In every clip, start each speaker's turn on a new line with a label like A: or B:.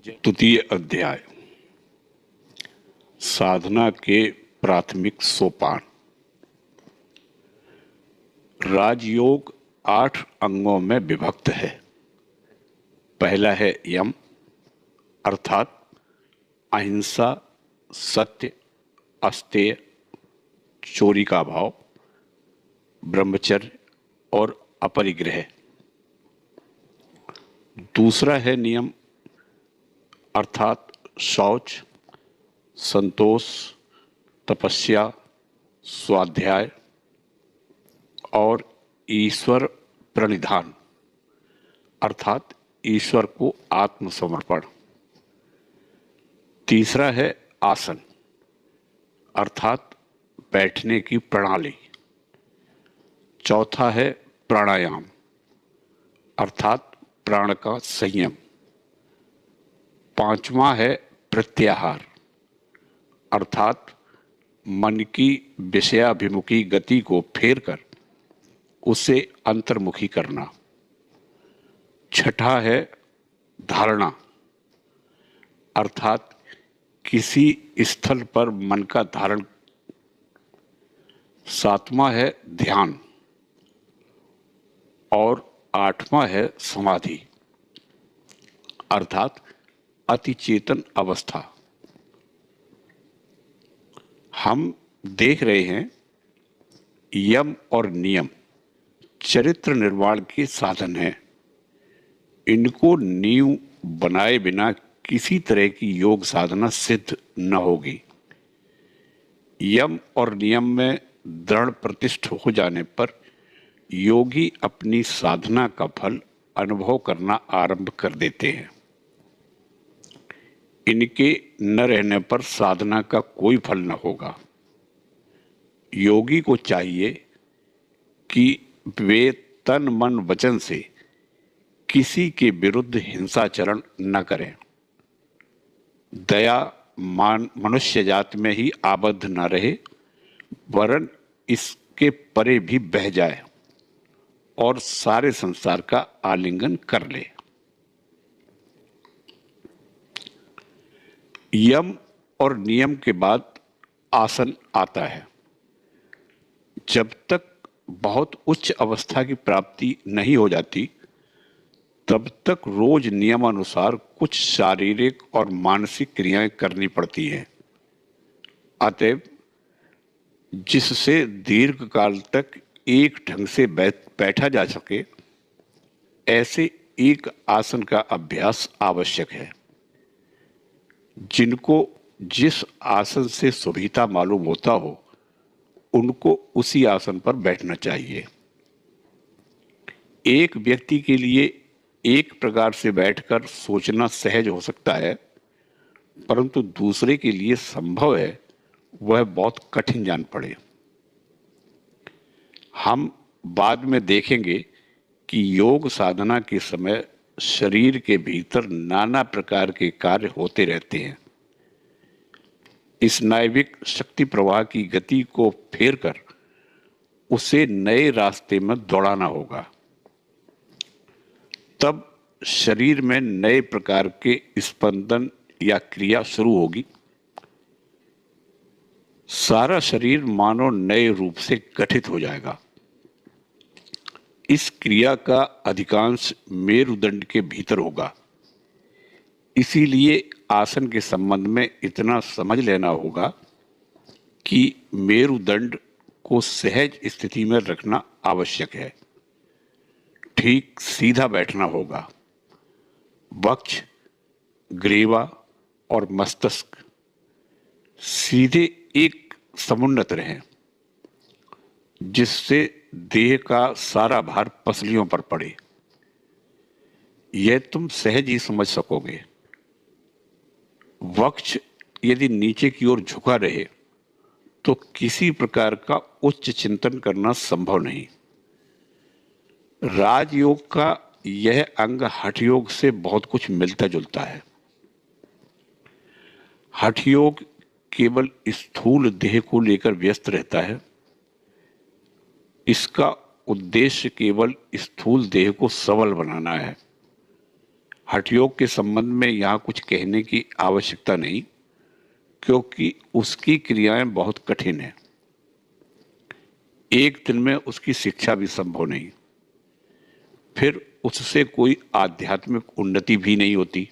A: तृतीय अध्याय साधना के प्राथमिक सोपान। राजयोग 8 अंगों में विभक्त है। पहला है यम, अर्थात अहिंसा, सत्य, अस्तेय, चोरी का भाव, ब्रह्मचर्य और अपरिग्रह। दूसरा है नियम, अर्थात शौच, संतोष, तपस्या, स्वाध्याय और ईश्वर प्रणिधान, अर्थात ईश्वर को आत्मसमर्पण। तीसरा है आसन, अर्थात बैठने की प्रणाली। चौथा है प्राणायाम, अर्थात प्राण का संयम। पांचवा है प्रत्याहार, अर्थात मन की विषयाभिमुखी गति को फेरकर उसे अंतर्मुखी करना। छठा है धारणा, अर्थात किसी स्थल पर मन का धारण। सातवां है ध्यान और आठवां है समाधि, अर्थात अतिचेतन अवस्था। हम देख रहे हैं यम और नियम चरित्र निर्माण के साधन हैं। इनको नींव बनाए बिना किसी तरह की योग साधना सिद्ध न होगी। यम और नियम में दृढ़ प्रतिष्ठ हो जाने पर योगी अपनी साधना का फल अनुभव करना आरंभ कर देते हैं। इनके न रहने पर साधना का कोई फल न होगा। योगी को चाहिए कि वे तन मन वचन से किसी के विरुद्ध हिंसाचरण न करें, दया मान मनुष्य जाति में ही आबद्ध न रहे, वरन इसके परे भी बह जाए और सारे संसार का आलिंगन कर ले। यम और नियम के बाद आसन आता है। जब तक बहुत उच्च अवस्था की प्राप्ति नहीं हो जाती, तब तक रोज नियमानुसार कुछ शारीरिक और मानसिक क्रियाएं करनी पड़ती हैं। अतएव जिससे दीर्घ काल तक एक ढंग से बैठा जा सके, ऐसे एक आसन का अभ्यास आवश्यक है। जिनको जिस आसन से सुविधा मालूम होता हो, उनको उसी आसन पर बैठना चाहिए। एक व्यक्ति के लिए एक प्रकार से बैठकर सोचना सहज हो सकता है, परंतु दूसरे के लिए संभव है वह बहुत कठिन जान पड़े। हम बाद में देखेंगे कि योग साधना के समय शरीर के भीतर नाना प्रकार के कार्य होते रहते हैं। इस नायविक शक्ति प्रवाह की गति को फेरकर उसे नए रास्ते में दौड़ाना होगा। तब शरीर में नए प्रकार के स्पंदन या क्रिया शुरू होगी। सारा शरीर मानो नए रूप से गठित हो जाएगा। इस क्रिया का अधिकांश मेरुदंड के भीतर होगा। इसीलिए आसन के संबंध में इतना समझ लेना होगा कि मेरुदंड को सहज स्थिति में रखना आवश्यक है। ठीक सीधा बैठना होगा। वक्ष, ग्रीवा और मस्तिष्क सीधे एक समुन्नत रहें, जिससे देह का सारा भार पसलियों पर पड़े। यह तुम सहज ही समझ सकोगे। वक्ष यदि नीचे की ओर झुका रहे तो किसी प्रकार का उच्च चिंतन करना संभव नहीं। राजयोग का यह अंग हठ योग से बहुत कुछ मिलता जुलता है। हठ योग केवल स्थूल देह को लेकर व्यस्त रहता है। इसका उद्देश्य केवल स्थूल देह को सबल बनाना है। हठयोग के संबंध में यहाँ कुछ कहने की आवश्यकता नहीं, क्योंकि उसकी क्रियाएं बहुत कठिन हैं। एक दिन में उसकी शिक्षा भी संभव नहीं, फिर उससे कोई आध्यात्मिक उन्नति भी नहीं होती।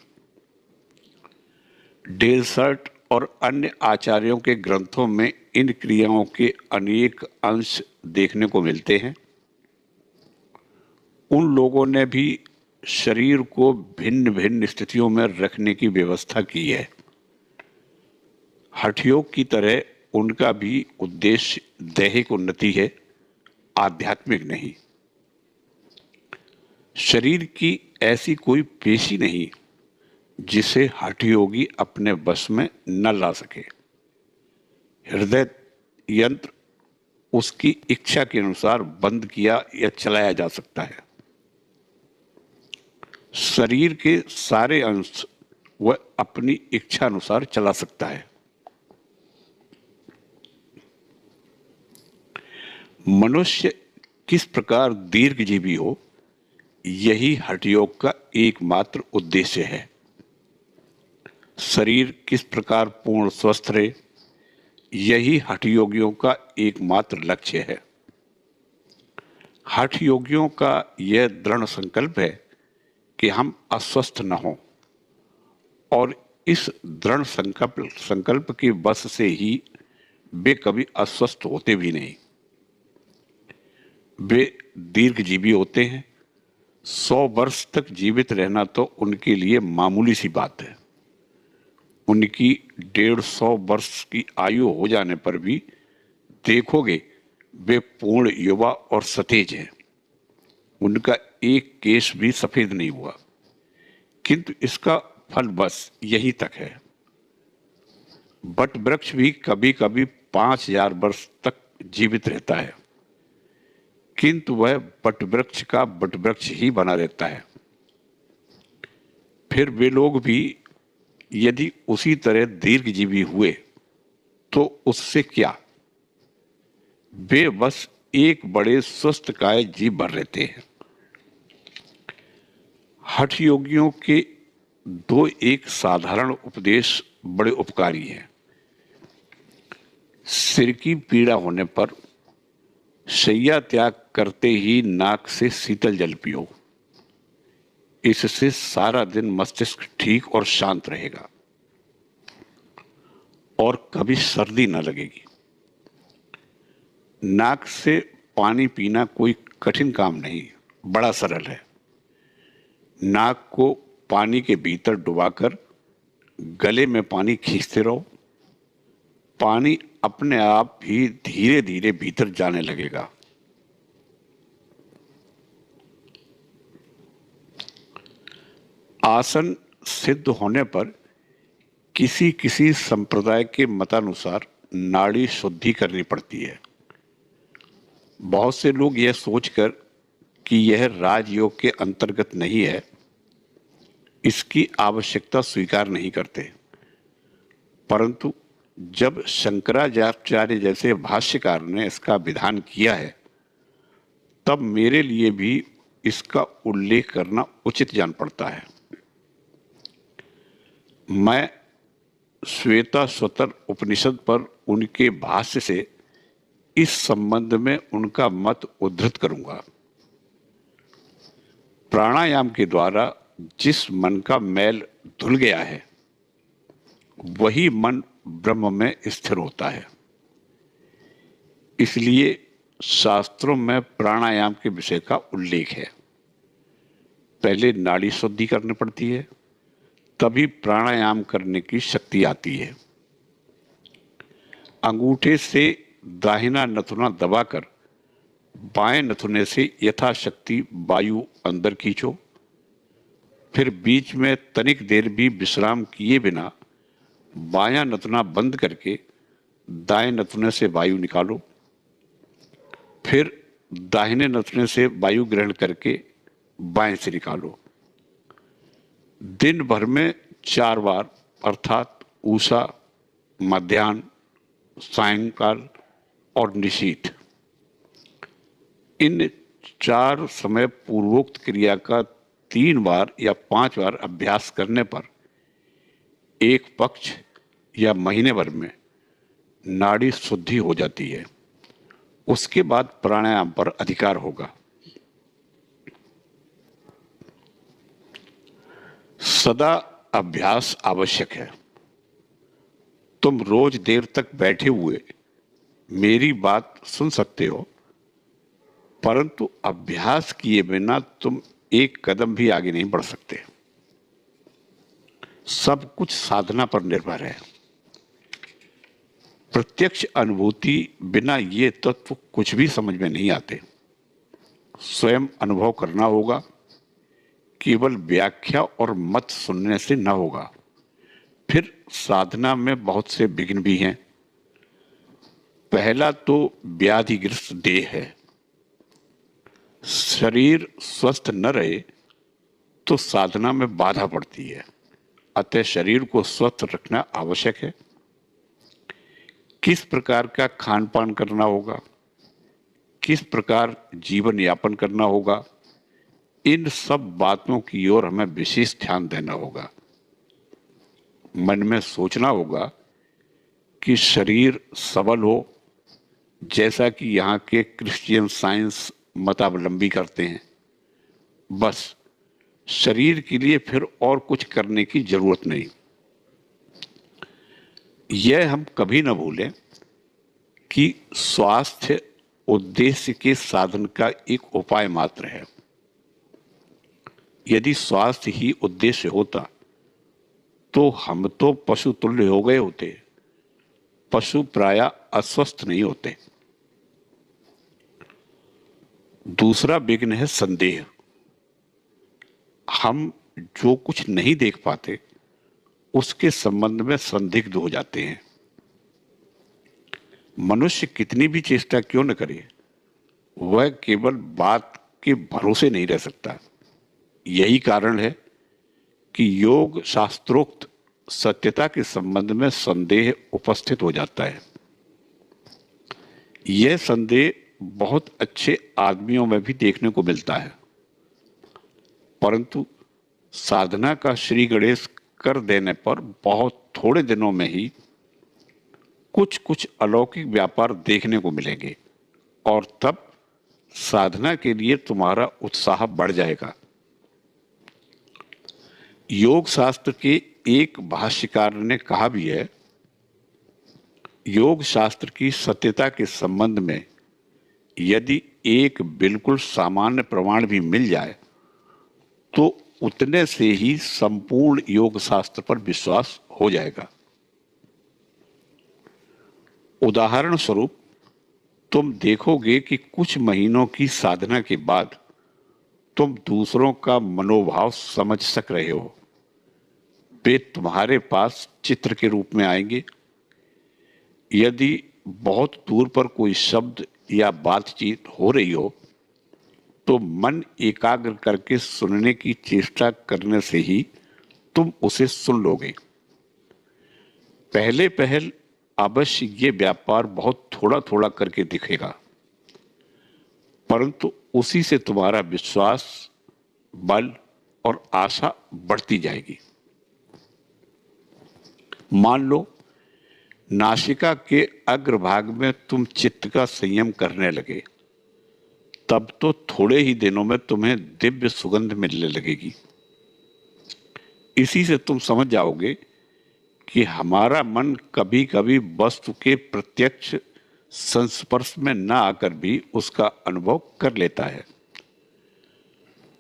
A: डेलसर्ट और अन्य आचार्यों के ग्रंथों में इन क्रियाओं के अनेक अंश देखने को मिलते हैं। उन लोगों ने भी शरीर को भिन्न भिन्न स्थितियों में रखने की व्यवस्था की है। हठयोग की तरह उनका भी उद्देश्य दैहिक उन्नति है, आध्यात्मिक नहीं। शरीर की ऐसी कोई पेशी नहीं जिसे हठयोगी अपने बस में न ला सके। हृदय यंत्र उसकी इच्छा के अनुसार बंद किया या चलाया जा सकता है। शरीर के सारे अंश वह अपनी इच्छा अनुसार चला सकता है। मनुष्य किस प्रकार दीर्घजीवी हो, यही हठयोग का एकमात्र उद्देश्य है। शरीर किस प्रकार पूर्ण स्वस्थ रहे, यही हठयोगियों का एकमात्र लक्ष्य है। हठयोगियों का यह दृढ़ संकल्प है कि हम अस्वस्थ न हों, और इस दृढ़ संकल्प के बस से ही वे कभी अस्वस्थ होते भी नहीं। वे दीर्घजीवी होते हैं। 100 वर्ष तक जीवित रहना तो उनके लिए मामूली सी बात है। उनकी 150 वर्ष की आयु हो जाने पर भी देखोगे वे पूर्ण युवा और सतेज हैं। उनका एक केश भी सफेद नहीं हुआ, किंतु इसका फल बस यही तक है। बट वृक्ष भी कभी कभी 5000 वर्ष तक जीवित रहता है, किंतु वह बट वृक्ष का बट वृक्ष ही बना रहता है। फिर वे लोग भी यदि उसी तरह दीर्घजीवी हुए तो उससे क्या, वे बस एक बड़े स्वस्थ काय जीव भर रहते हैं। हठ योगियों के दो एक साधारण उपदेश बड़े उपकारी हैं। सिर की पीड़ा होने पर शैया त्याग करते ही नाक से शीतल जल पियो, इससे सारा दिन मस्तिष्क ठीक और शांत रहेगा और कभी सर्दी न लगेगी। नाक से पानी पीना कोई कठिन काम नहीं, बड़ा सरल है। नाक को पानी के भीतर डुबाकर गले में पानी खींचते रहो, पानी अपने आप ही धीरे धीरे भीतर जाने लगेगा। आसन सिद्ध होने पर किसी किसी संप्रदाय के मतानुसार नाड़ी शुद्धि करनी पड़ती है। बहुत से लोग यह सोचकर कि यह राजयोग के अंतर्गत नहीं है, इसकी आवश्यकता स्वीकार नहीं करते। परंतु जब शंकराचार्य जैसे भाष्यकार ने इसका विधान किया है, तब मेरे लिए भी इसका उल्लेख करना उचित जान पड़ता है। मैं श्वेताश्वतर उपनिषद पर उनके भाष्य से इस संबंध में उनका मत उद्धृत करूंगा। प्राणायाम के द्वारा जिस मन का मैल धुल गया है, वही मन ब्रह्म में स्थिर होता है। इसलिए शास्त्रों में प्राणायाम के विषय का उल्लेख है। पहले नाड़ी शुद्धि करनी पड़ती है, तभी प्राणायाम करने की शक्ति आती है। अंगूठे से दाहिना नथुना दबाकर बाएं नथुने से यथाशक्ति वायु अंदर खींचो। फिर बीच में तनिक देर भी विश्राम किए बिना बायां नथुना बंद करके दाएं नथुने से वायु निकालो। फिर दाहिने नथुने से वायु ग्रहण करके बाएं से निकालो। दिन भर में 4 बार अर्थात ऊषा, मध्याह्न, सायंकाल और निशीथ, इन 4 समय पूर्वोक्त क्रिया का 3 बार या 5 बार अभ्यास करने पर एक पक्ष या महीने भर में नाड़ी शुद्धि हो जाती है। उसके बाद प्राणायाम पर अधिकार होगा। सदा अभ्यास आवश्यक है। तुम रोज देर तक बैठे हुए मेरी बात सुन सकते हो, परंतु अभ्यास किए बिना तुम एक कदम भी आगे नहीं बढ़ सकते। सब कुछ साधना पर निर्भर है। प्रत्यक्ष अनुभूति बिना ये तत्व कुछ भी समझ में नहीं आते। स्वयं अनुभव करना होगा। केवल व्याख्या और मत सुनने से न होगा। फिर साधना में बहुत से विघ्न भी हैं। पहला तो व्याधिग्रस्त देह है। शरीर स्वस्थ न रहे तो साधना में बाधा पड़ती है। अतः शरीर को स्वस्थ रखना आवश्यक है। किस प्रकार का खान पान करना होगा, किस प्रकार जीवन यापन करना होगा, इन सब बातों की ओर हमें विशेष ध्यान देना होगा। मन में सोचना होगा कि शरीर सबल हो, जैसा कि यहाँ के क्रिश्चियन साइंस मतावलंबी करते हैं। बस शरीर के लिए फिर और कुछ करने की जरूरत नहीं। यह हम कभी न भूलें कि स्वास्थ्य उद्देश्य के साधन का एक उपाय मात्र है। यदि स्वास्थ्य ही उद्देश्य होता तो हम तो पशु तुल्य हो गए होते। पशु प्रायः अस्वस्थ नहीं होते। दूसरा विघ्न है संदेह। हम जो कुछ नहीं देख पाते उसके संबंध में संदिग्ध हो जाते हैं। मनुष्य कितनी भी चेष्टा क्यों न करे, वह केवल बात के भरोसे नहीं रह सकता। यही कारण है कि योग शास्त्रोक्त सत्यता के संबंध में संदेह उपस्थित हो जाता है। यह संदेह बहुत अच्छे आदमियों में भी देखने को मिलता है, परंतु साधना का श्री गणेश कर देने पर बहुत थोड़े दिनों में ही कुछ कुछ अलौकिक व्यापार देखने को मिलेंगे और तब साधना के लिए तुम्हारा उत्साह बढ़ जाएगा। योग शास्त्र के एक भाष्यकार ने कहा भी है, योग शास्त्र की सत्यता के संबंध में यदि एक बिल्कुल सामान्य प्रमाण भी मिल जाए तो उतने से ही संपूर्ण योग शास्त्र पर विश्वास हो जाएगा। उदाहरण स्वरूप तुम देखोगे कि कुछ महीनों की साधना के बाद तुम दूसरों का मनोभाव समझ सक रहे हो। वे तुम्हारे पास चित्र के रूप में आएंगे। यदि बहुत दूर पर कोई शब्द या बातचीत हो रही हो तो मन एकाग्र करके सुनने की चेष्टा करने से ही तुम उसे सुन लोगे। पहले पहल अवश्य ये व्यापार बहुत थोड़ा थोड़ा करके दिखेगा, परंतु उसी से तुम्हारा विश्वास, बल और आशा बढ़ती जाएगी। मान लो नासिका के अग्रभाग में तुम चित्त का संयम करने लगे, तब तो थोड़े ही दिनों में तुम्हें दिव्य सुगंध मिलने लगेगी। इसी से तुम समझ जाओगे कि हमारा मन कभी कभी वस्तु के प्रत्यक्ष संस्पर्श में न आकर भी उसका अनुभव कर लेता है।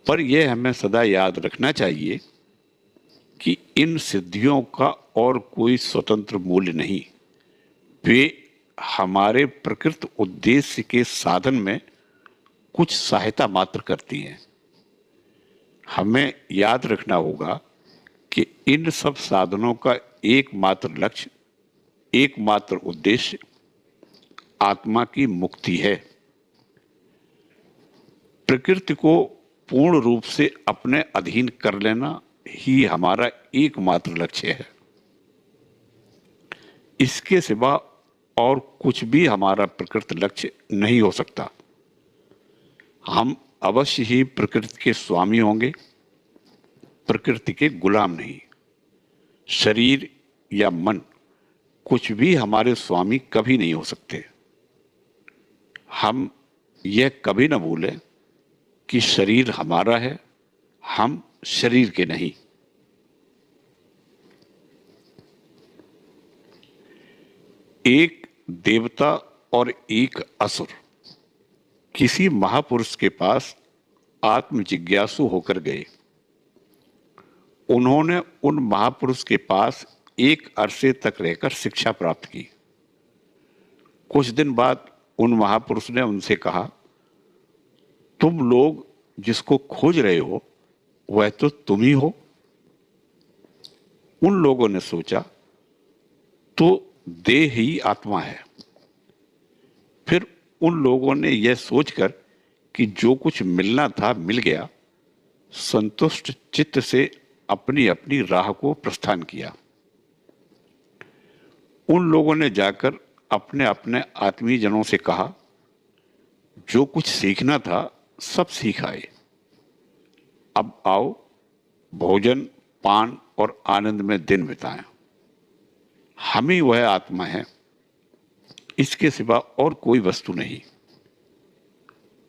A: पर यह हमें सदा याद रखना चाहिए कि इन सिद्धियों का और कोई स्वतंत्र मूल्य नहीं। वे हमारे प्रकृत उद्देश्य के साधन में कुछ सहायता मात्र करती हैं। हमें याद रखना होगा कि इन सब साधनों का एकमात्र लक्ष्य, एकमात्र उद्देश्य आत्मा की मुक्ति है। प्रकृति को पूर्ण रूप से अपने अधीन कर लेना ही हमारा एकमात्र लक्ष्य है। इसके सिवा और कुछ भी हमारा प्रकृत लक्ष्य नहीं हो सकता। हम अवश्य ही प्रकृति के स्वामी होंगे, प्रकृति के गुलाम नहीं। शरीर या मन कुछ भी हमारे स्वामी कभी नहीं हो सकते। हम यह कभी न भूलें कि शरीर हमारा है, हम शरीर के नहीं। एक देवता और एक असुर किसी महापुरुष के पास आत्म जिज्ञासु होकर गए। उन्होंने उन महापुरुष के पास एक अरसे तक रहकर शिक्षा प्राप्त की। कुछ दिन बाद उन महापुरुष ने उनसे कहा, तुम लोग जिसको खोज रहे हो वह तो तुम ही हो। उन लोगों ने सोचा तो देह ही आत्मा है। फिर उन लोगों ने यह सोचकर कि जो कुछ मिलना था मिल गया, संतुष्ट चित्त से अपनी अपनी राह को प्रस्थान किया। उन लोगों ने जाकर अपने अपने आत्मीय जनों से कहा, जो कुछ सीखना था सब सीख आए, अब आओ भोजन पान और आनंद में दिन बिताएं। हम ही वह आत्मा है, इसके सिवा और कोई वस्तु नहीं।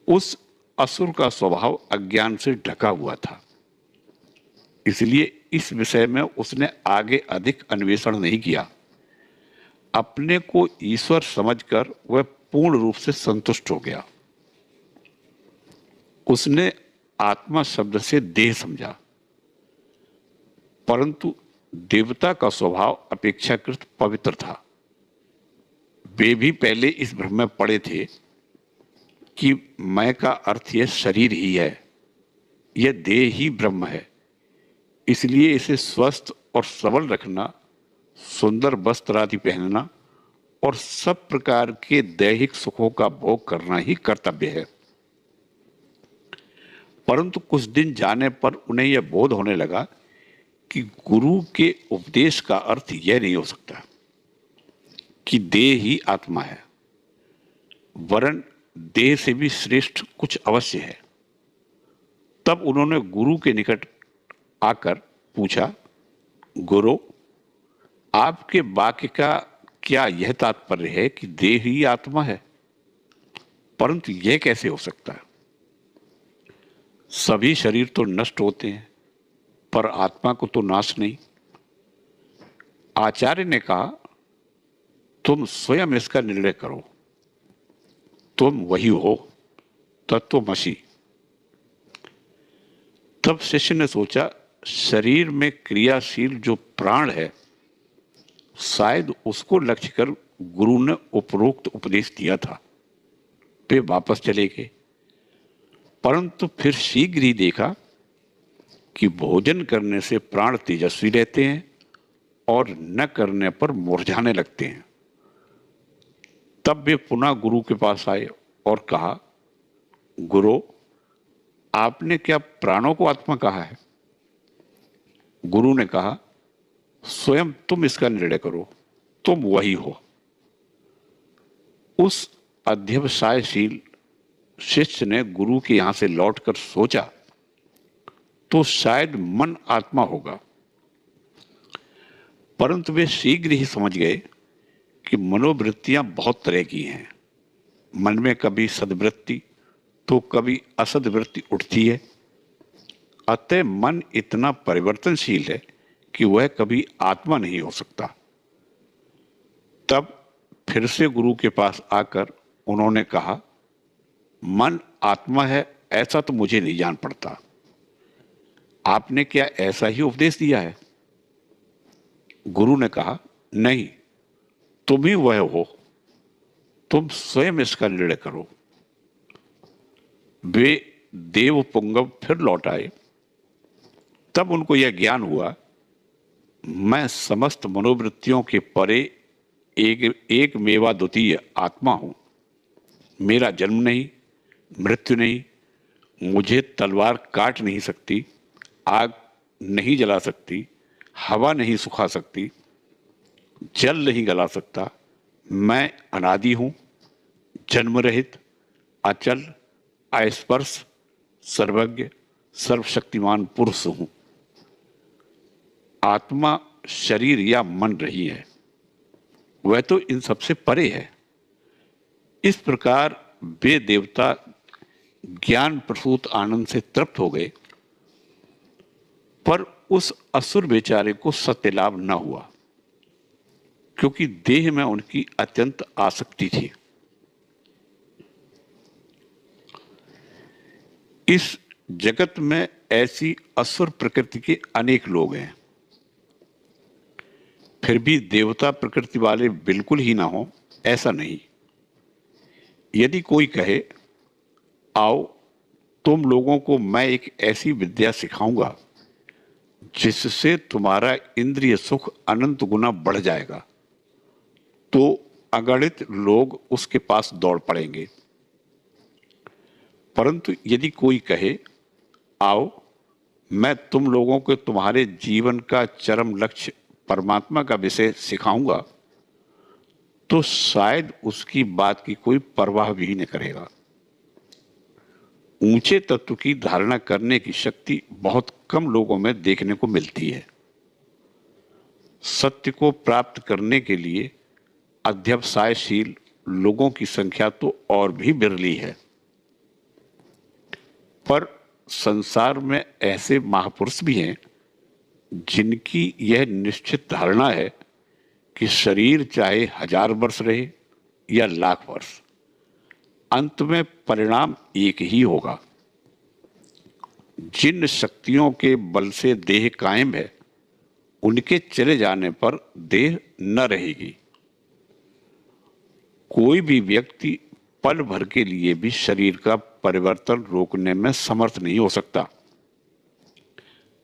A: उस असुर का स्वभाव अज्ञान से ढका हुआ था, इसलिए इस विषय में उसने आगे अधिक अन्वेषण नहीं किया। अपने को ईश्वर समझकर वह पूर्ण रूप से संतुष्ट हो गया। उसने आत्मा शब्द से देह समझा, परंतु देवता का स्वभाव अपेक्षाकृत पवित्र था। वे भी पहले इस भ्रम में पड़े थे कि मैं का अर्थ यह शरीर ही है, यह देह ही ब्रह्म है, इसलिए इसे स्वस्थ और सबल रखना, सुंदर वस्त्र आदि पहनना और सब प्रकार के दैहिक सुखों का भोग करना ही कर्तव्य है। परंतु कुछ दिन जाने पर उन्हें यह बोध होने लगा कि गुरु के उपदेश का अर्थ यह नहीं हो सकता कि देह ही आत्मा है, वरन देह से भी श्रेष्ठ कुछ अवश्य है। तब उन्होंने गुरु के निकट आकर पूछा, गुरु, आपके वाक्य का क्या यह तात्पर्य है कि देह ही आत्मा है? परंतु यह कैसे हो सकता है? सभी शरीर तो नष्ट होते हैं, पर आत्मा को तो नाश नहीं। आचार्य ने कहा, तुम स्वयं इसका निर्णय करो, तुम वही हो, तत्वमसि। तब शिष्य ने सोचा, शरीर में क्रियाशील जो प्राण है, शायद उसको लक्ष्य कर गुरु ने उपरोक्त उपदेश दिया था। वे वापस चले गए, परंतु फिर शीघ्र ही देखा कि भोजन करने से प्राण तेजस्वी रहते हैं और न करने पर मुरझाने लगते हैं। तब वे पुनः गुरु के पास आए और कहा, गुरु, आपने क्या प्राणों को आत्मा कहा है? गुरु ने कहा, स्वयं तुम इसका निर्णय करो, तुम वही हो। उस अध्यवसायशील शिष्य ने गुरु के यहां से लौटकर सोचा तो शायद मन आत्मा होगा, परंतु वे शीघ्र ही समझ गए कि मनोवृत्तियां बहुत तरह की हैं। मन में कभी सद्वृत्ति तो कभी असद्वृत्ति उठती है। अतः मन इतना परिवर्तनशील है कि वह कभी आत्मा नहीं हो सकता। तब फिर से गुरु के पास आकर उन्होंने कहा, मन आत्मा है ऐसा तो मुझे नहीं जान पड़ता, आपने क्या ऐसा ही उपदेश दिया है? गुरु ने कहा, नहीं, तुम ही वह हो, तुम स्वयं इसका निर्णय करो। वे देव पुंगव फिर लौट आए। तब उनको यह ज्ञान हुआ, मैं समस्त मनोवृत्तियों के परे एक मेवा द्वितीय आत्मा हूं। मेरा जन्म नहीं, मृत्यु नहीं, मुझे तलवार काट नहीं सकती, आग नहीं जला सकती, हवा नहीं सुखा सकती, जल नहीं गला सकता। मैं अनादि हूं, जन्म रहित, अचल, अस्पर्श, सर्वज्ञ, सर्वशक्तिमान पुरुष हूं। आत्मा, शरीर या मन रही है, वह तो इन सबसे परे है। इस प्रकार वे देवता ज्ञान प्रसूत आनंद से तृप्त हो गए, पर उस असुर बेचारे को सत्य लाभ न हुआ, क्योंकि देह में उनकी अत्यंत आसक्ति थी। इस जगत में ऐसी असुर प्रकृति के अनेक लोग हैं, फिर भी देवता प्रकृति वाले बिल्कुल ही ना हो, ऐसा नहीं। यदि कोई कहे, आओ तुम लोगों को मैं एक ऐसी विद्या सिखाऊंगा जिससे तुम्हारा इंद्रिय सुख अनंत गुना बढ़ जाएगा, तो अगणित लोग उसके पास दौड़ पड़ेंगे। परंतु यदि कोई कहे, आओ मैं तुम लोगों को तुम्हारे जीवन का चरम लक्ष्य परमात्मा का विषय सिखाऊंगा, तो शायद उसकी बात की कोई परवाह भी नहीं करेगा। ऊंचे तत्व की धारणा करने की शक्ति बहुत कम लोगों में देखने को मिलती है। सत्य को प्राप्त करने के लिए अध्यवसायशील लोगों की संख्या तो और भी बिरली है, पर संसार में ऐसे महापुरुष भी हैं जिनकी यह निश्चित धारणा है कि शरीर चाहे 1000 वर्ष रहे या लाख वर्ष, अंत में परिणाम एक ही होगा। जिन शक्तियों के बल से देह कायम है, उनके चले जाने पर देह न रहेगी। कोई भी व्यक्ति पल भर के लिए भी शरीर का परिवर्तन रोकने में समर्थ नहीं हो सकता।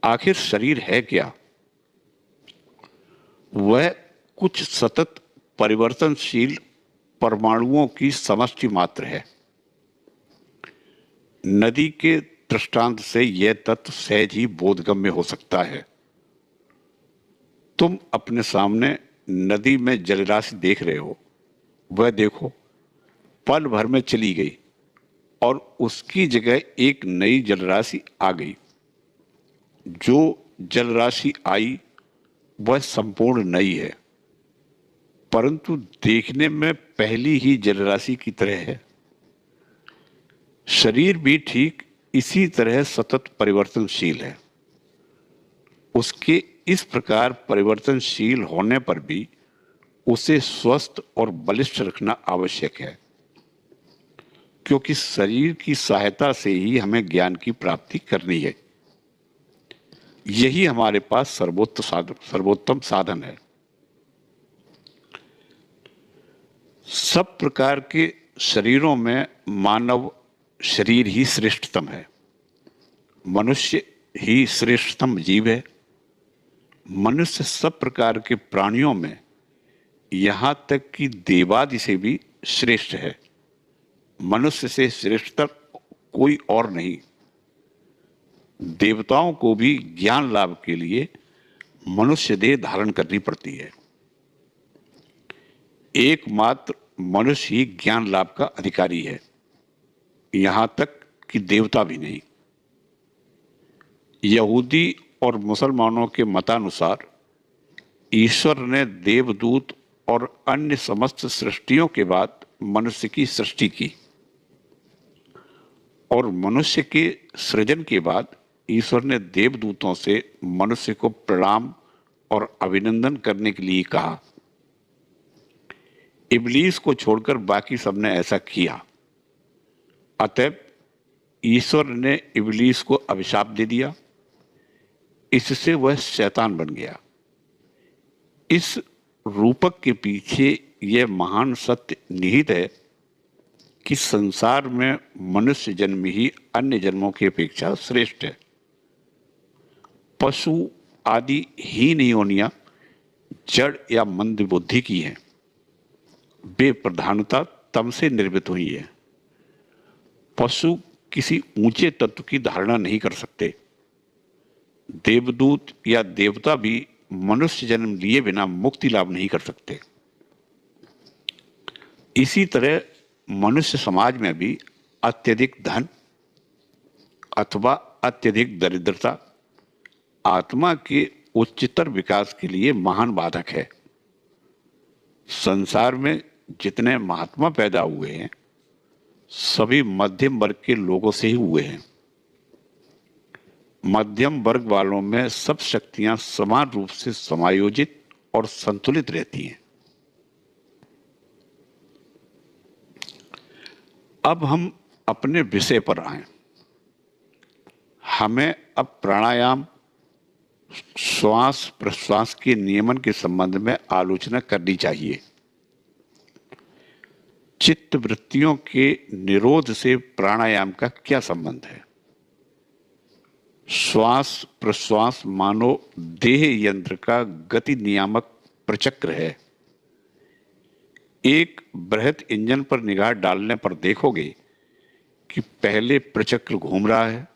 A: आखिर शरीर है क्या? वह कुछ सतत परिवर्तनशील परमाणुओं की समष्टि मात्र है। नदी के दृष्टांत से यह तत्व सहज ही बोधगम्य हो सकता है। तुम अपने सामने नदी में जलराशि देख रहे हो, वह देखो पल भर में चली गई और उसकी जगह एक नई जलराशि आ गई। जो जलराशि आई वह संपूर्ण नई है, परंतु देखने में पहली ही जलराशि की तरह है। शरीर भी ठीक इसी तरह सतत परिवर्तनशील है। उसके इस प्रकार परिवर्तनशील होने पर भी उसे स्वस्थ और बलिष्ठ रखना आवश्यक है, क्योंकि शरीर की सहायता से ही हमें ज्ञान की प्राप्ति करनी है। यही हमारे पास सर्वोत्तम साधन है। सब प्रकार के शरीरों में मानव शरीर ही श्रेष्ठतम है। मनुष्य ही श्रेष्ठतम जीव है। मनुष्य सब प्रकार के प्राणियों में, यहाँ तक कि देवादि से भी श्रेष्ठ है। मनुष्य से श्रेष्ठतर कोई और नहीं। देवताओं को भी ज्ञान लाभ के लिए मनुष्य देह धारण करनी पड़ती है। एकमात्र मनुष्य ही ज्ञान लाभ का अधिकारी है, यहां तक कि देवता भी नहीं। यहूदी और मुसलमानों के मतानुसार ईश्वर ने देवदूत और अन्य समस्त सृष्टियों के बाद मनुष्य की सृष्टि की, और मनुष्य के सृजन के बाद ईश्वर ने देवदूतों से मनुष्य को प्रणाम और अभिनंदन करने के लिए कहा। इब्लीस को छोड़कर बाकी सबने ऐसा किया। अतएव ईश्वर ने इब्लीस को अभिशाप दे दिया। इससे वह शैतान बन गया। इस रूपक के पीछे यह महान सत्य निहित है कि संसार में मनुष्य जन्म ही अन्य जन्मों की अपेक्षा श्रेष्ठ है। पशु आदि हीन योनियां जड़ या मंद बुद्धि की हैं। वे प्रधानता तम से निर्मित हुई है। पशु किसी ऊंचे तत्व की धारणा नहीं कर सकते। देवदूत या देवता भी मनुष्य जन्म लिए बिना मुक्ति लाभ नहीं कर सकते। इसी तरह मनुष्य समाज में भी अत्यधिक धन अथवा अत्यधिक दरिद्रता आत्मा के उच्चतर विकास के लिए महान बाधक है। संसार में जितने महात्मा पैदा हुए हैं सभी मध्यम वर्ग के लोगों से ही हुए हैं। मध्यम वर्ग वालों में सब शक्तियां समान रूप से समायोजित और संतुलित रहती हैं। अब हम अपने विषय पर आए। हमें अब प्राणायाम, श्वास प्रश्वास के नियमन के संबंध में आलोचना करनी चाहिए। चित्त वृत्तियों के निरोध से प्राणायाम का क्या संबंध है? श्वास प्रश्वास मानो देह यंत्र का गति नियामक प्रचक्र है। एक बृहद इंजन पर निगाह डालने पर देखोगे कि पहले प्रचक्र घूम रहा है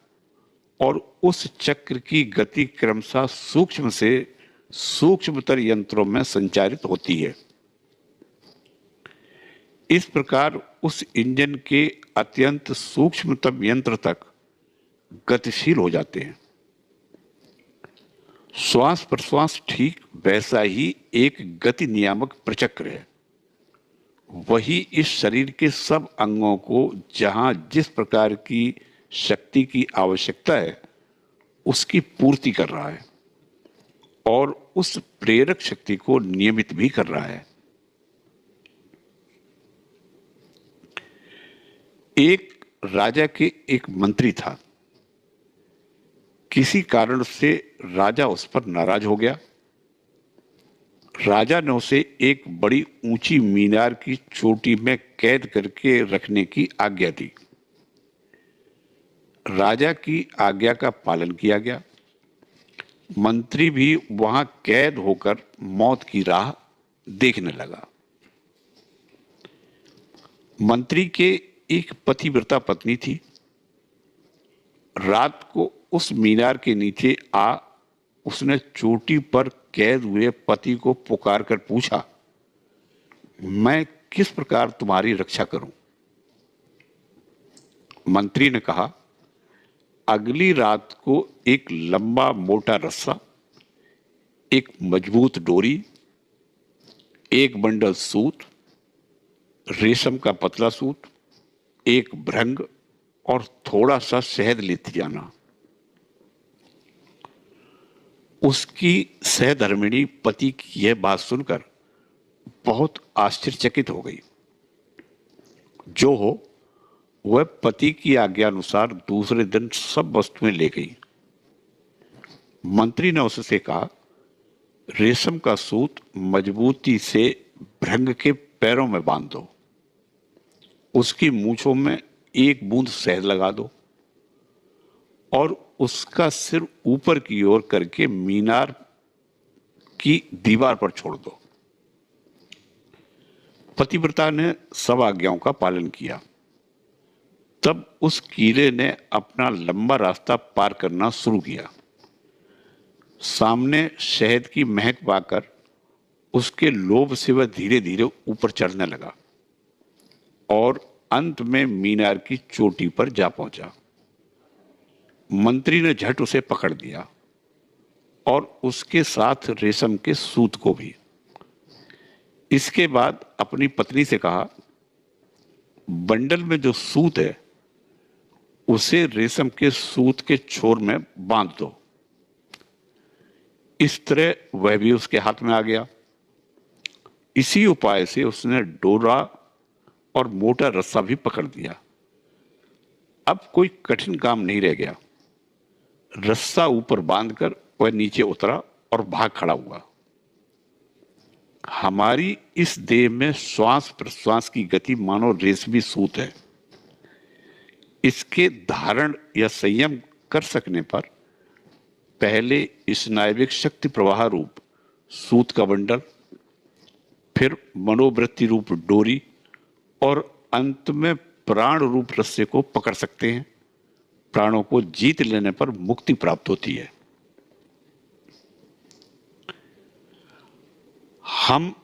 A: और उस चक्र की गति क्रमशः सूक्ष्म से सूक्ष्मतर यंत्रों में संचारित होती है। इस प्रकार उस इंजन के अत्यंत सूक्ष्मतम यंत्र तक गतिशील हो जाते हैं। श्वास प्रश्वास ठीक वैसा ही एक गति नियामक प्रचक्र है। वही इस शरीर के सब अंगों को जहां जिस प्रकार की शक्ति की आवश्यकता है उसकी पूर्ति कर रहा है और उस प्रेरक शक्ति को नियमित भी कर रहा है। एक राजा के एक मंत्री था। किसी कारण से राजा उस पर नाराज हो गया। राजा ने उसे एक बड़ी ऊंची मीनार की चोटी में कैद करके रखने की आज्ञा दी। राजा की आज्ञा का पालन किया गया। मंत्री भी वहां कैद होकर मौत की राह देखने लगा। मंत्री के एक पतिव्रता पत्नी थी। रात को उस मीनार के नीचे उसने चोटी पर कैद हुए पति को पुकार कर पूछा, मैं किस प्रकार तुम्हारी रक्षा करूं? मंत्री ने कहा, अगली रात को एक लंबा मोटा रस्सा, एक मजबूत डोरी, एक बंडल सूत, रेशम का पतला सूत, एक भृंग और थोड़ा सा शहद लेते जाना। उसकी सहधर्मिणी पति की यह बात सुनकर बहुत आश्चर्यचकित हो गई। जो हो वह पति की आज्ञा अनुसार दूसरे दिन सब वस्तुएं ले गई। मंत्री ने उससे कहा, रेशम का सूत मजबूती से भृंग के पैरों में बांध दो, उसकी मूंछों में एक बूंद शहद लगा दो और उसका सिर ऊपर की ओर करके मीनार की दीवार पर छोड़ दो। पतिव्रता ने सब आज्ञाओं का पालन किया। तब उस कीड़े ने अपना लंबा रास्ता पार करना शुरू किया। सामने शहद की महक पाकर उसके लोभ से वह धीरे धीरे ऊपर चढ़ने लगा और अंत में मीनार की चोटी पर जा पहुंचा। मंत्री ने झट उसे पकड़ दिया और उसके साथ रेशम के सूत को भी। इसके बाद अपनी पत्नी से कहा, बंडल में जो सूत है उसे रेशम के सूत के छोर में बांध दो। इस तरह वह भी उसके हाथ में आ गया। इसी उपाय से उसने डोरा और मोटा रस्सा भी पकड़ दिया। अब कोई कठिन काम नहीं रह गया। रस्सा ऊपर बांधकर वह नीचे उतरा और भाग खड़ा हुआ। हमारी इस देह में श्वास प्रश्वास की गति मानो रेशमी सूत है। इसके धारण या संयम कर सकने पर पहले स्नायविक शक्ति प्रवाह रूप सूत का बंडल, फिर मनोवृत्ति रूप डोरी और अंत में प्राण रूप रस्से को पकड़ सकते हैं। प्राणों को जीत लेने पर मुक्ति प्राप्त होती है। हम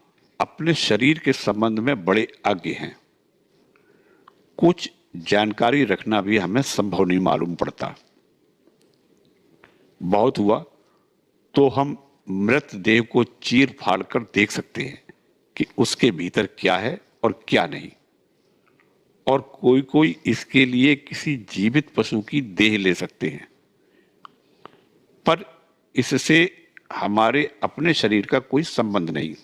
A: अपने शरीर के संबंध में बड़े अज्ञ हैं। कुछ जानकारी रखना भी हमें संभव नहीं मालूम पड़ता। बहुत हुआ तो हम मृत देह को चीर फाड़ कर देख सकते हैं कि उसके भीतर क्या है और क्या नहीं। और कोई कोई इसके लिए किसी जीवित पशु की देह ले सकते हैं, पर इससे हमारे अपने शरीर का कोई संबंध नहीं।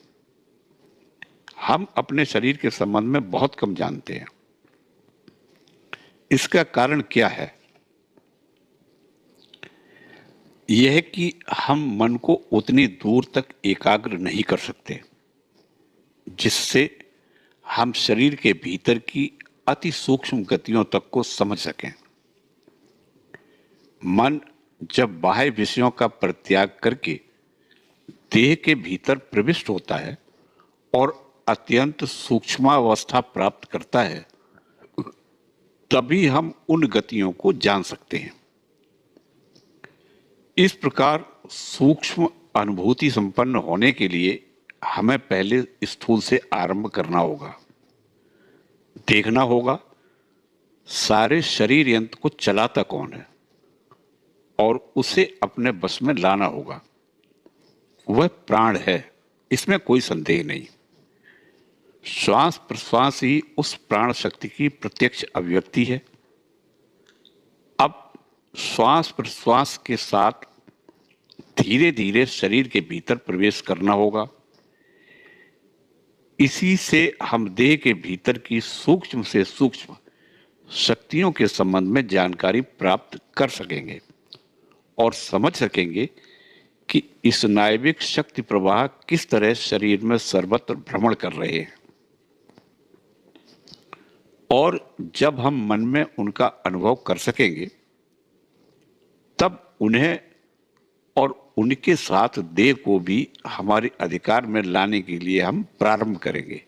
A: हम अपने शरीर के संबंध में बहुत कम जानते हैं। इसका कारण क्या है? यह कि हम मन को उतनी दूर तक एकाग्र नहीं कर सकते जिससे हम शरीर के भीतर की अति सूक्ष्म गतियों तक को समझ सकें। मन जब बाह्य विषयों का परित्याग करके देह के भीतर प्रविष्ट होता है और अत्यंत सूक्ष्मावस्था प्राप्त करता है, तभी हम उन गतियों को जान सकते हैं। इस प्रकार सूक्ष्म अनुभूति संपन्न होने के लिए हमें पहले स्थूल से आरंभ करना होगा। देखना होगा सारे शरीर यंत्र को चलाता कौन है और उसे अपने बस में लाना होगा। वह प्राण है, इसमें कोई संदेह नहीं। श्वास प्रश्वास ही उस प्राण शक्ति की प्रत्यक्ष अभिव्यक्ति है। अब श्वास प्रश्वास के साथ धीरे धीरे शरीर के भीतर प्रवेश करना होगा। इसी से हम देह के भीतर की सूक्ष्म से सूक्ष्म शक्तियों के संबंध में जानकारी प्राप्त कर सकेंगे और समझ सकेंगे कि इस नायविक शक्ति प्रवाह किस तरह शरीर में सर्वत्र भ्रमण कर रहे हैं। और जब हम मन में उनका अनुभव कर सकेंगे, तब उन्हें और उनके साथ देह को भी हमारे अधिकार में लाने के लिए हम प्रारंभ करेंगे।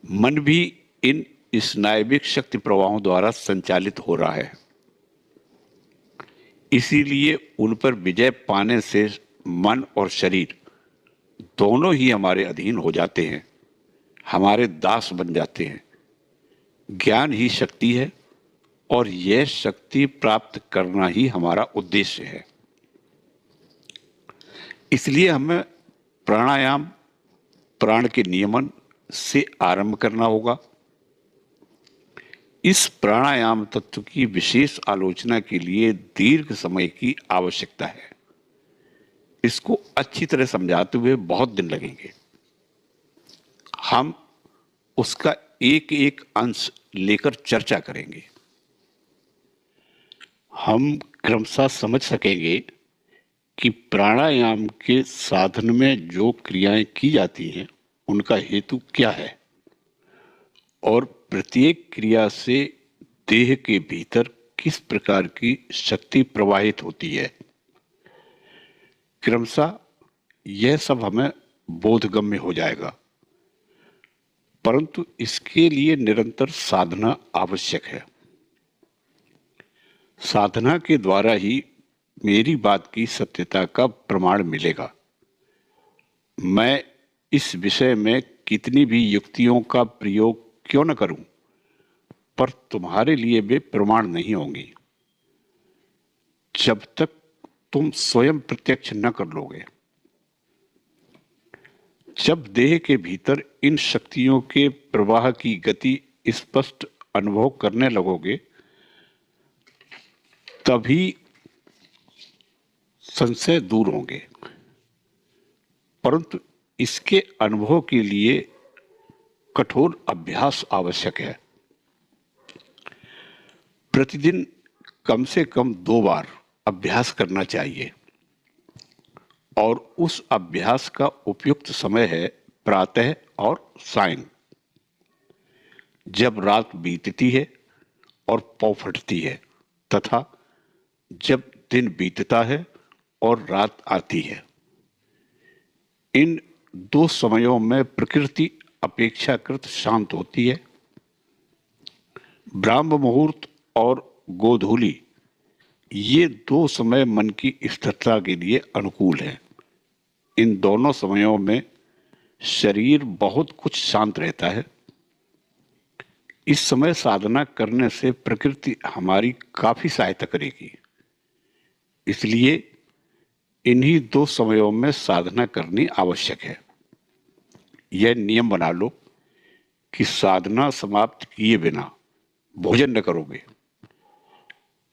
A: मन भी इन स्नायविक शक्ति प्रवाहों द्वारा संचालित हो रहा है। इसीलिए उन पर विजय पाने से मन और शरीर दोनों ही हमारे अधीन हो जाते हैं, हमारे दास बन जाते हैं। ज्ञान ही शक्ति है और यह शक्ति प्राप्त करना ही हमारा उद्देश्य है। इसलिए हमें प्राणायाम, प्राण के नियमन से आरंभ करना होगा। इस प्राणायाम तत्व की विशेष आलोचना के लिए दीर्घ समय की आवश्यकता है। इसको अच्छी तरह समझाते हुए बहुत दिन लगेंगे। हम उसका एक एक अंश लेकर चर्चा करेंगे। हम क्रमशः समझ सकेंगे कि प्राणायाम के साधन में जो क्रियाएं की जाती हैं उनका हेतु क्या है और प्रत्येक क्रिया से देह के भीतर किस प्रकार की शक्ति प्रवाहित होती है। क्रमशः यह सब हमें बोधगम्य हो जाएगा, परंतु इसके लिए निरंतर साधना आवश्यक है। साधना के द्वारा ही मेरी बात की सत्यता का प्रमाण मिलेगा। मैं इस विषय में कितनी भी युक्तियों का प्रयोग क्यों न करूं, पर तुम्हारे लिए वे प्रमाण नहीं होंगी जब तक तुम स्वयं प्रत्यक्ष न कर लोगे। जब देह के भीतर इन शक्तियों के प्रवाह की गति स्पष्ट अनुभव करने लगोगे, तभी संशय दूर होंगे। परंतु इसके अनुभव के लिए कठोर अभ्यास आवश्यक है। प्रतिदिन कम से कम 2 बार अभ्यास करना चाहिए और उस अभ्यास का उपयुक्त समय है प्रातः और सायं, जब रात बीतती है और पौ फटती है, तथा जब दिन बीतता है और रात आती है। इन 2 समयों में प्रकृति अपेक्षाकृत शांत होती है। ब्राह्म मुहूर्त और गोधूली, ये 2 समय मन की स्थिरता के लिए अनुकूल हैं। इन दोनों समयों में शरीर बहुत कुछ शांत रहता है। इस समय साधना करने से प्रकृति हमारी काफी सहायता करेगी। इसलिए इन्हीं दो समयों में साधना करनी आवश्यक है। यह नियम बना लो कि साधना समाप्त किए बिना भोजन न करोगे।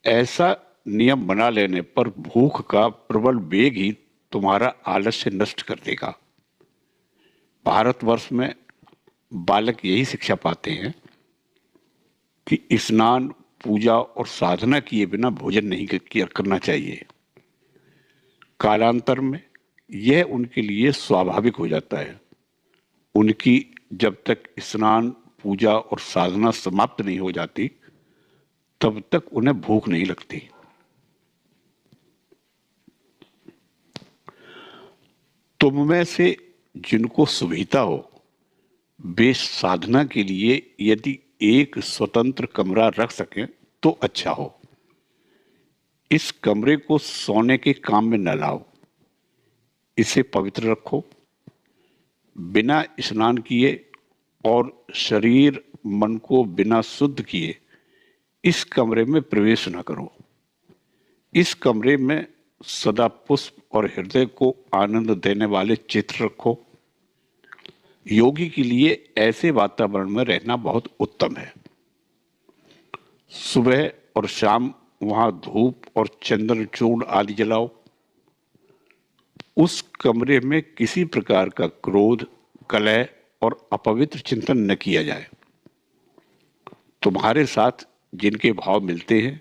A: ऐसा नियम बना लेने पर भूख का प्रबल वेग ही तुम्हारा आलस्य नष्ट कर देगा। भारतवर्ष में बालक यही शिक्षा पाते हैं कि स्नान, पूजा और साधना किए बिना भोजन नहीं करना चाहिए। कालांतर में यह उनके लिए स्वाभाविक हो जाता है। उनकी जब तक स्नान, पूजा और साधना समाप्त नहीं हो जाती तब तक उन्हें भूख नहीं लगती। तुम में से जिनको सुविधा हो वे साधना के लिए यदि एक स्वतंत्र कमरा रख सकें तो अच्छा हो। इस कमरे को सोने के काम में न लाओ, इसे पवित्र रखो। बिना स्नान किए और शरीर मन को बिना शुद्ध किए इस कमरे में प्रवेश न करो। इस कमरे में सदा पुष्प और हृदय को आनंद देने वाले चित्र रखो। योगी के लिए ऐसे वातावरण में रहना बहुत उत्तम है। सुबह और शाम वहां धूप और चंदन चूर्ण आदि जलाओ। उस कमरे में किसी प्रकार का क्रोध, कलह और अपवित्र चिंतन न किया जाए। तुम्हारे साथ जिनके भाव मिलते हैं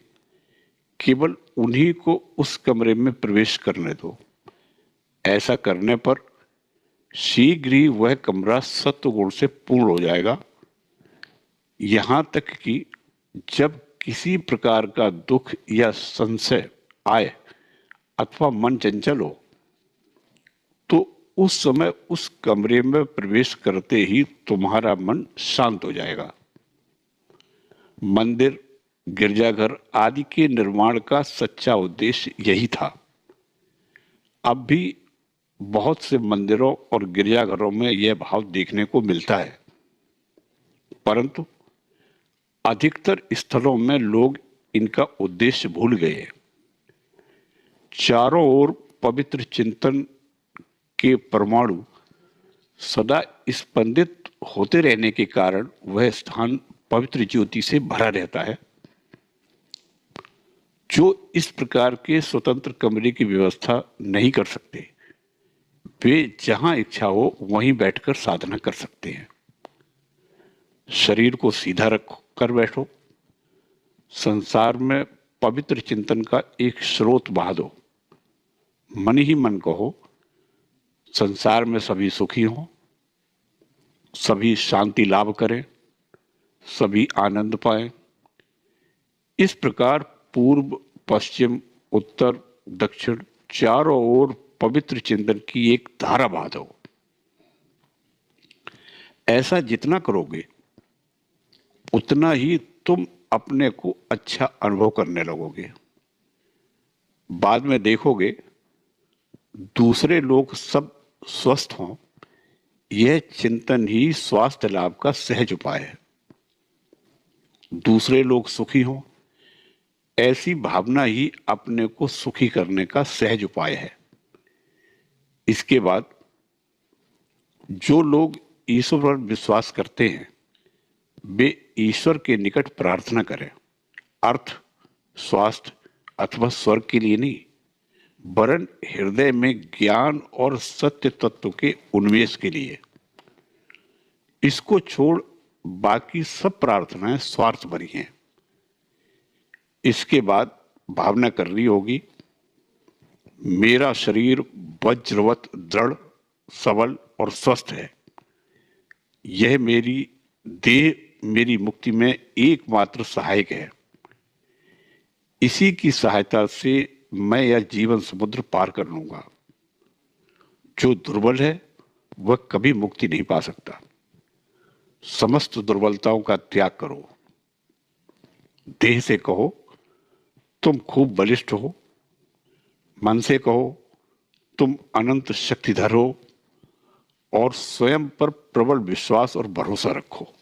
A: केवल उन्हीं को उस कमरे में प्रवेश करने दो। ऐसा करने पर शीघ्र ही वह कमरा सत्व गुण से पूर्ण हो जाएगा। यहां तक कि जब किसी प्रकार का दुख या संशय आए अथवा मन चंचल हो तो उस समय उस कमरे में प्रवेश करते ही तुम्हारा मन शांत हो जाएगा। मंदिर, गिरजाघर आदि के निर्माण का सच्चा उद्देश्य यही था। अब भी बहुत से मंदिरों और गिरजाघरों में यह भाव देखने को मिलता है, परंतु अधिकतर स्थलों में लोग इनका उद्देश्य भूल गए। चारों ओर पवित्र चिंतन के परमाणु सदा स्पंदित होते रहने के कारण वह स्थान पवित्र ज्योति से भरा रहता है। जो इस प्रकार के स्वतंत्र कमरे की व्यवस्था नहीं कर सकते वे जहां इच्छा हो वहीं बैठकर साधना कर सकते हैं। शरीर को सीधा रख कर बैठो। संसार में पवित्र चिंतन का एक स्रोत बहा दो। मन ही मन कहो, संसार में सभी सुखी हों, सभी शांति लाभ करें, सभी आनंद पाएं। इस प्रकार पूर्व, पश्चिम, उत्तर, दक्षिण चारों ओर पवित्र चिंतन की एक धारा बहा दो। ऐसा जितना करोगे उतना ही तुम अपने को अच्छा अनुभव करने लगोगे। बाद में देखोगे दूसरे लोग सब स्वस्थ हों, यह चिंतन ही स्वास्थ्य लाभ का सहज उपाय है। दूसरे लोग सुखी हों, ऐसी भावना ही अपने को सुखी करने का सहज उपाय है। इसके बाद जो लोग ईश्वर पर विश्वास करते हैं वे ईश्वर के निकट प्रार्थना करें, अर्थ, स्वास्थ्य अथवा स्वर्ग के लिए नहीं, वरन हृदय में ज्ञान और सत्य तत्व के उन्मेष के लिए। इसको छोड़ बाकी सब प्रार्थनाएं स्वार्थ भरी हैं। इसके बाद भावना करनी होगी, मेरा शरीर वज्रवत दृढ़, सबल और स्वस्थ है। यह मेरी देह मेरी मुक्ति में एकमात्र सहायक है। इसी की सहायता से मैं यह जीवन समुद्र पार कर लूंगा। जो दुर्बल है वह कभी मुक्ति नहीं पा सकता। समस्त दुर्बलताओं का त्याग करो। देह से कहो तुम खूब बलिष्ठ हो, मन से कहो तुम अनंत शक्तिधर हो और स्वयं पर प्रबल विश्वास और भरोसा रखो।